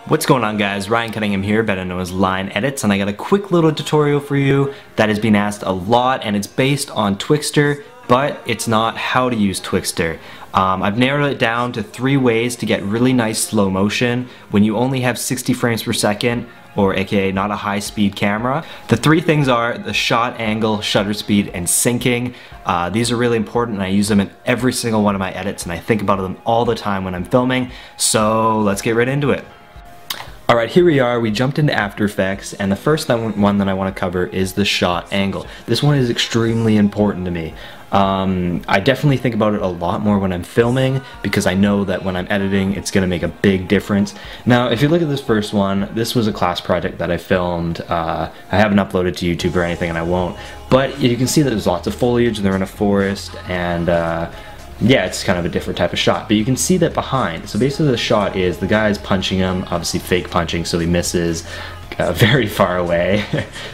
What's going on, guys? Ryan Cunningham here, better known as Line Edits, and I got a quick little tutorial for you that has been asked a lot, and it's based on Twixtor, but it's not how to use Twixtor. I've narrowed it down to 3 ways to get really nice slow motion when you only have 60 frames per second, or aka not a high-speed camera. The 3 things are the shot angle, shutter speed, and syncing. These are really important, and I use them in every single one of my edits, and I think about them all the time when I'm filming, so let's get right into it. Alright, here we are. We jumped into After Effects, and the first one that I want to cover is the shot angle. This one is extremely important to me. I definitely think about it a lot more when I'm filming because I know that when I'm editing it's going to make a big difference. Now, if you look at this first one, this was a class project that I filmed. I haven't uploaded to YouTube or anything, and I won't. But you can see that there's lots of foliage, they're in a forest, and yeah, it's kind of a different type of shot, but you can see that behind. So basically the shot is the guy's punching him, obviously fake punching, so he misses very far away.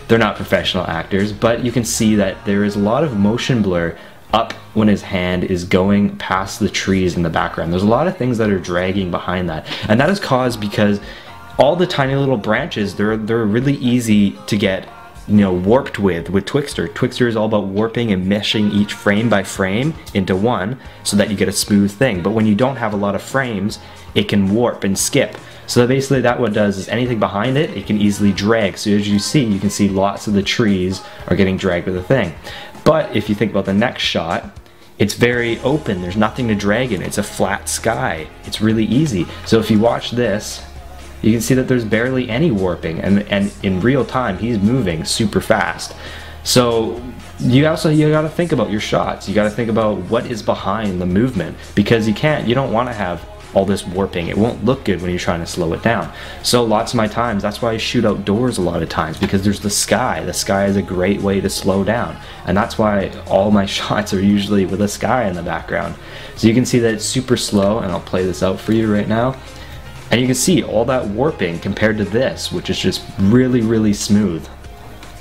They're not professional actors, but you can see that there is a lot of motion blur up when his hand is going past the trees in the background. There's a lot of things that are dragging behind that, and that is caused because all the tiny little branches, they're really easy to get warped with Twixtor. Twixtor is all about warping and meshing each frame by frame into one so that you get a smooth thing. But when you don't have a lot of frames, it can warp and skip. So basically that what it does is anything behind it, it can easily drag. So as you can see lots of the trees are getting dragged with the thing. But if you think about the next shot, it's very open. There's nothing to drag in. It's a flat sky. It's really easy. So if you watch this, you can see that there's barely any warping, and in real time he's moving super fast. So you gotta think about your shots. You gotta think about what is behind the movement, because you don't want to have all this warping. It won't look good when you're trying to slow it down. So lots of my times, that's why I shoot outdoors a lot of times, because there's the sky. The sky is a great way to slow down, and that's why all my shots are usually with a sky in the background. So you can see that it's super slow, and I'll play this out for you right now. And you can see all that warping compared to this, which is just really, really smooth.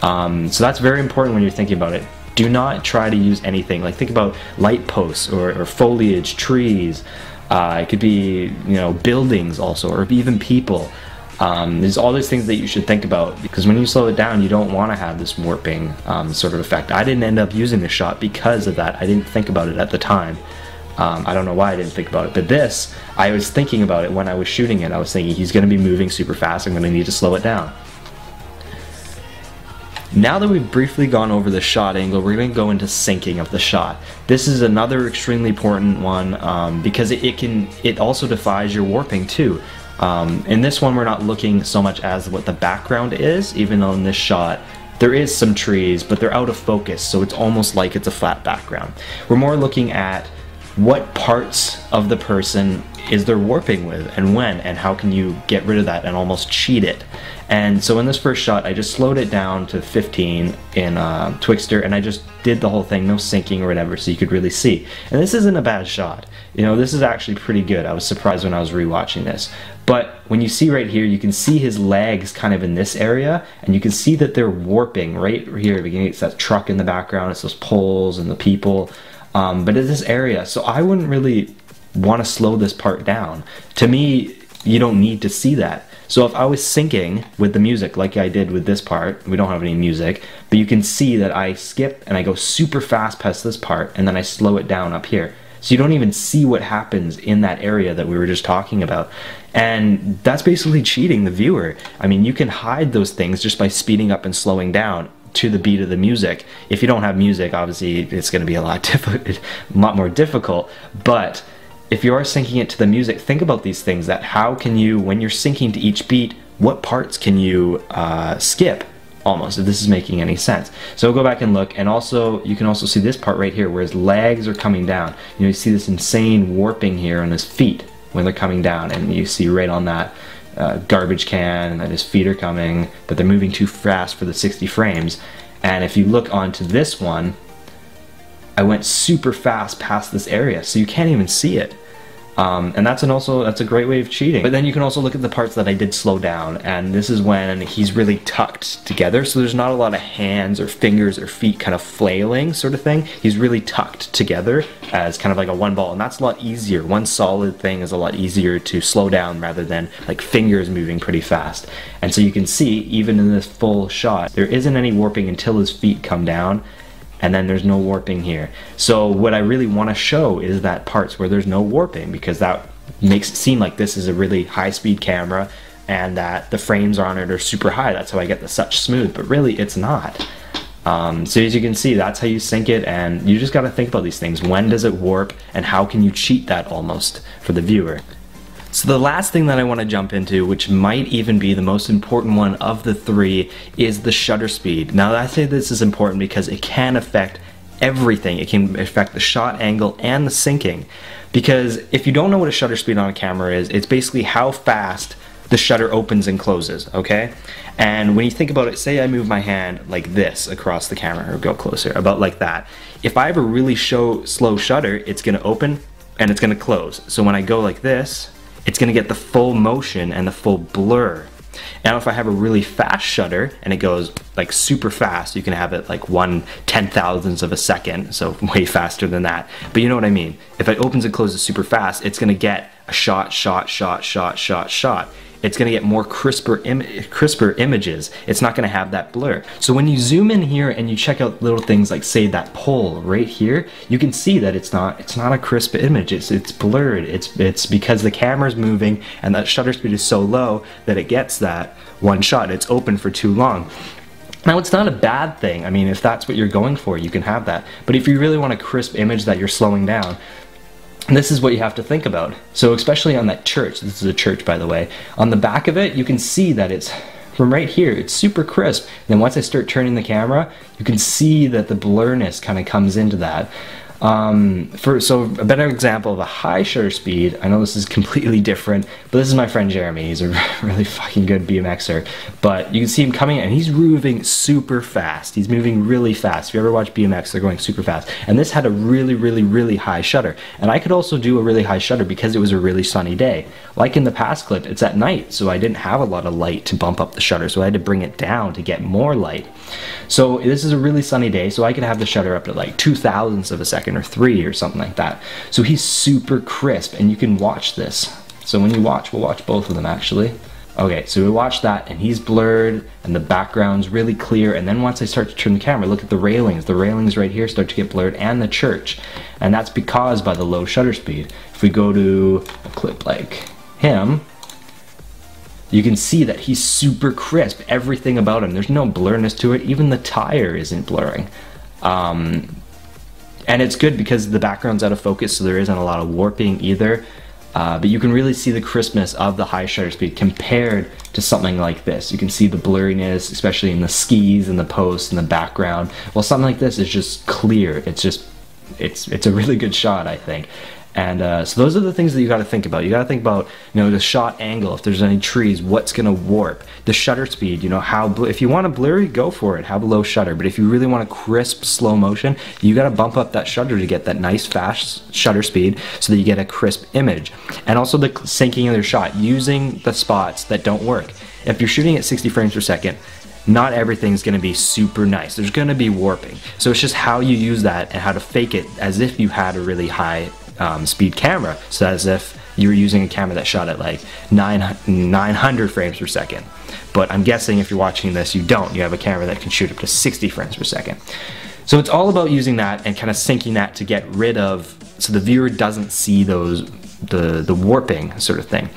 So that's very important when you're thinking about it. Do not try to use anything. Like, think about light posts or foliage, trees. It could be, buildings also, or even people. There's all these things that you should think about, because when you slow it down, you don't want to have this warping sort of effect. I didn't end up using this shot because of that. I didn't think about it at the time. I don't know why I didn't think about it, but this, I was thinking about it when I was shooting it. I was thinking he's going to be moving super fast, I'm going to need to slow it down. Now that we've briefly gone over the shot angle, we're going to go into syncing of the shot. This is another extremely important one because it also defies your warping too. In this one, we're not looking so much as what the background is, even though in this shot there is some trees, but they're out of focus, so it's almost like it's a flat background. We're more looking at what parts of the person is there warping with, and when, and how can you get rid of that and almost cheat it. And so in this first shot, I just slowed it down to 15 in Twixtor, and I just did the whole thing, no syncing or whatever, so you could really see. And this isn't a bad shot. This is actually pretty good. I was surprised when I was rewatching this. But when you see right here, you can see his legs kind of in this area, and you can see that they're warping right here. Beginning, it's that truck in the background, it's those poles and the people. But in this area, so I wouldn't really want to slow this part down. To me, you don't need to see that. So if I was syncing with the music like I did with this part, we don't have any music, but you can see that I skip and I go super fast past this part, and then I slow it down up here. So you don't even see what happens in that area that we were just talking about. And that's basically cheating the viewer. I mean, you can hide those things just by speeding up and slowing down to the beat of the music. If you don't have music, obviously it's going to be a lot more difficult, but if you are syncing it to the music, think about these things, that how can you, when you're syncing to each beat, what parts can you skip almost, if this is making any sense. So go back and look, and also you can also see this part right here where his legs are coming down. You see this insane warping here on his feet when they're coming down, and you see right on that garbage can, and that his feet are coming, that they're moving too fast for the 60 frames. And if you look onto this one, I went super fast past this area, so you can't even see it. And that's a great way of cheating. But then you can also look at the parts that I did slow down, and this is when he's really tucked together, so there's not a lot of hands or fingers or feet kind of flailing sort of thing. He's really tucked together as kind of like a one ball, and that's a lot easier. One solid thing is a lot easier to slow down rather than like fingers moving pretty fast. And so you can see, even in this full shot, there isn't any warping until his feet come down, and then there's no warping here. So what I really want to show is that parts where there's no warping, because that makes it seem like this is a really high-speed camera and that the frames on it are super high. That's how I get the such smooth, but really it's not. So as you can see, that's how you sync it, and you just got to think about these things. When does it warp, and how can you cheat that almost for the viewer? So the last thing that I want to jump into, which might even be the most important one of the three, is the shutter speed. Now I say this is important because it can affect everything. It can affect the shot angle and the syncing. Because if you don't know what a shutter speed on a camera is, it's basically how fast the shutter opens and closes, okay? And when you think about it, say I move my hand like this across the camera, or go closer, about like that. If I have a really slow shutter, it's gonna open and it's gonna close. So when I go like this, it's gonna get the full motion and the full blur. Now if I have a really fast shutter and it goes like super fast, you can have it like 1/10,000th of a second, so way faster than that. But you know what I mean. If it opens and closes super fast, it's gonna get a shot, shot, shot, shot, shot, shot. It's gonna get more crisper images. It's not gonna have that blur. So when you zoom in here and you check out little things like, say, that pole right here, you can see that it's not a crisp image. It's blurred. It's because the camera's moving and that shutter speed is so low that it gets that one shot. It's open for too long. Now it's not a bad thing. I mean, if that's what you're going for, you can have that. But if you really want a crisp image that you're slowing down, this is what you have to think about. So especially on that church, this is a church by the way, on the back of it you can see that it's, from right here, it's super crisp. And then once I start turning the camera, you can see that the blurriness kind of comes into that. So a better example of a high shutter speed, I know this is completely different, but this is my friend Jeremy. He's a really fucking good BMXer, but you can see him coming and he's moving super fast. He's moving really fast. If you ever watch BMX, they're going super fast. And this had a really, really, really high shutter. And I could also do a really high shutter because it was a really sunny day. Like in the past clip, it's at night, so I didn't have a lot of light to bump up the shutter, so I had to bring it down to get more light. So this is a really sunny day, so I could have the shutter up to like 2/1000ths of a second or 3 or something like that. So he's super crisp, and you can watch this. So when you watch, we'll watch both of them actually. Okay, so we watch that and he's blurred and the background's really clear, and then once I start to turn the camera, look at the railings right here start to get blurred, and the church. And that's because by the low shutter speed. If we go to a clip like him, you can see that he's super crisp, everything about him. There's no blurriness to it, even the tire isn't blurring. And it's good because the background's out of focus, so there isn't a lot of warping either. But you can really see the crispness of the high shutter speed compared to something like this. You can see the blurriness, especially in the skis and the posts and the background. Well, something like this is just clear. It's a really good shot, I think. And so those are the things that you got to think about. You got to think about, you know, the shot angle, if there's any trees, what's going to warp, the shutter speed, you know, if you want a blurry, go for it, have a low shutter. But if you really want a crisp, slow motion, you got to bump up that shutter to get that nice, fast shutter speed so that you get a crisp image. And also the syncing of your shot, using the spots that don't work. If you're shooting at 60 frames per second, not everything's going to be super nice. There's going to be warping. So it's just how you use that and how to fake it as if you had a really high speed camera, so as if you were using a camera that shot at like 900 frames per second. But I'm guessing if you're watching this, you don't. You have a camera that can shoot up to 60 frames per second. So it's all about using that and kind of syncing that to get rid of, so the viewer doesn't see the warping sort of thing.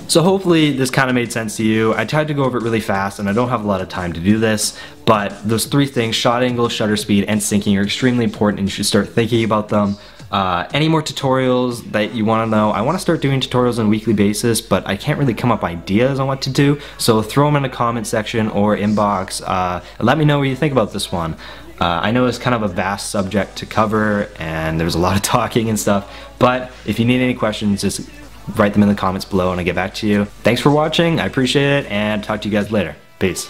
So hopefully this kind of made sense to you. I tried to go over it really fast and I don't have a lot of time to do this, but those three things, shot angle, shutter speed, and syncing, are extremely important and you should start thinking about them. Any more tutorials that you want to know? I want to start doing tutorials on a weekly basis, but I can't really come up with ideas on what to do, so throw them in the comment section or inbox. Let me know what you think about this one. I know it's kind of a vast subject to cover and there's a lot of talking and stuff, but if you need any questions, just write them in the comments below and I'll get back to you. Thanks for watching, I appreciate it, and talk to you guys later. Peace.